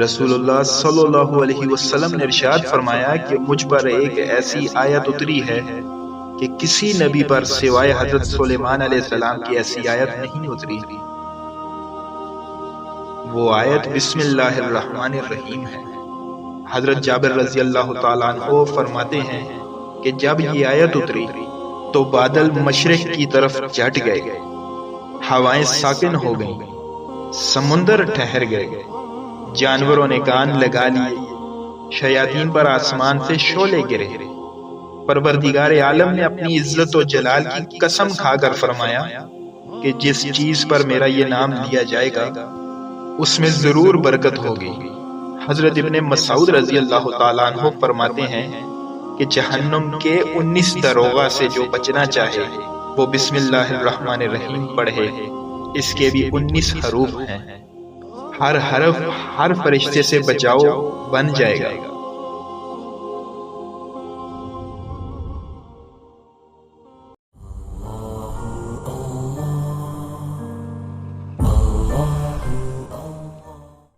رسول اللہ صلی اللہ علیہ وسلم نے ارشاد فرمایا کہ مجھ پر ایک ایسی آیت اتری ہے کہ کسی نبی پر سوائے حضرت سلیمان علیہ السلام کی ایسی آیت نہیں اتری۔ وہ آیت بسم اللہ الرحمن الرحیم ہے۔ حضرت جابر رضی اللہ تعالیٰ عنہ فرماتے ہیں کہ جب یہ آیت اتری تو بادل مشرق کی طرف جھٹ گئے، ہوائیں ساکن ہو گئیں، سمندر ٹھہر گئے، جانوروں نے کان لگا لیے، شیاطین پر آسمان سے شعلے گرے۔ پروردگار عالم نے اپنی عزت و جلال کی قسم کھا کر فرمایا کہ جس چیز پر میرا یہ نام لیا جائے گا اس میں ضرور برکت ہوگی۔ حضرت ابن مسعود رضی اللہ تعالیٰ عنہ فرماتے ہیں کہ جہنم کے 19 دروغہ سے جو بچنا چاہے وہ بسم اللہ الرحمن الرحیم پڑھے۔ اس کے بھی 19 حروف ہیں، ہر حرف ہر فرشتے سے بچاؤ بن جائے گا۔